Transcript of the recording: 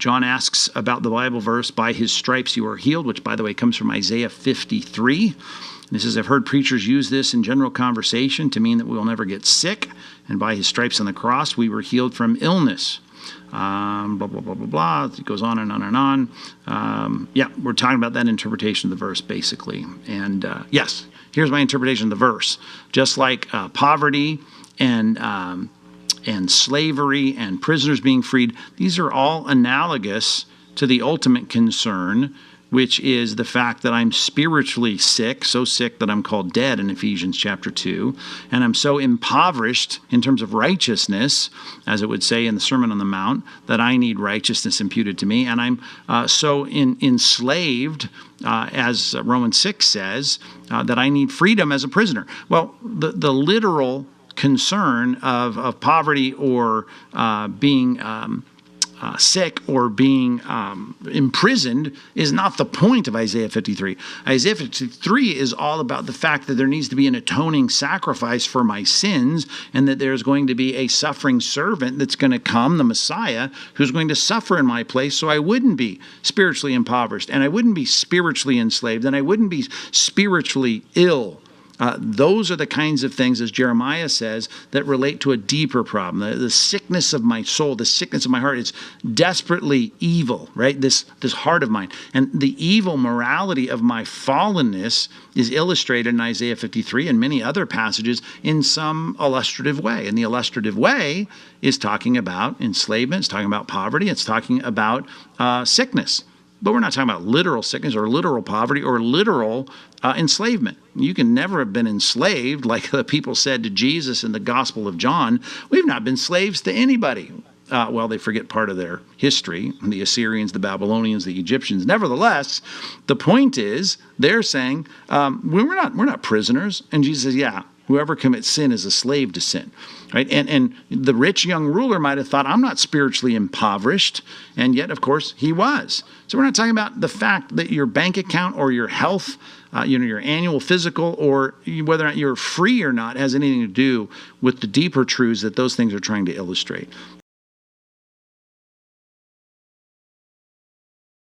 John asks about the Bible verse, by his stripes you are healed, which, by the way, comes from Isaiah 53. And he says, I've heard preachers use this in general conversation to mean that we will never get sick, and by his stripes on the cross we were healed from illness. Blah, blah, blah, blah, blah. It goes on and on and on. We're talking about that interpretation of the verse, basically. And yes, here's my interpretation of the verse. Just like poverty and slavery and prisoners being freed, these are all analogous to the ultimate concern, which is the fact that I'm spiritually sick, so sick that I'm called dead in Ephesians chapter 2, and I'm so impoverished in terms of righteousness, as it would say in the Sermon on the Mount, that I need righteousness imputed to me, and I'm so enslaved, as Romans 6 says, that I need freedom as a prisoner. Well, the literal concern of poverty or being sick or being imprisoned is not the point of Isaiah 53. Isaiah 53 is all about the fact that there needs to be an atoning sacrifice for my sins, and that there's going to be a suffering servant that's going to come, the Messiah, who's going to suffer in my place so I wouldn't be spiritually impoverished, and I wouldn't be spiritually enslaved, and I wouldn't be spiritually ill. Those are the kinds of things, as Jeremiah says, that relate to a deeper problem. The sickness of my soul, the sickness of my heart, it's desperately evil, right? This heart of mine. And the evil morality of my fallenness is illustrated in Isaiah 53 and many other passages in some illustrative way. And the illustrative way is talking about enslavement, it's talking about poverty, it's talking about sickness. But we're not talking about literal sickness or literal poverty or literal enslavement. You can never have been enslaved, like the people said to Jesus in the Gospel of John. We've not been slaves to anybody. They forget part of their history, the Assyrians, the Babylonians, the Egyptians. Nevertheless, the point is, they're saying, we're not prisoners. And Jesus says, yeah, whoever commits sin is a slave to sin. Right? And the rich young ruler might have thought, I'm not spiritually impoverished. And yet, of course, he was. So we're not talking about the fact that your bank account or your health, your annual physical, or whether or not you're free or not has anything to do with the deeper truths that those things are trying to illustrate.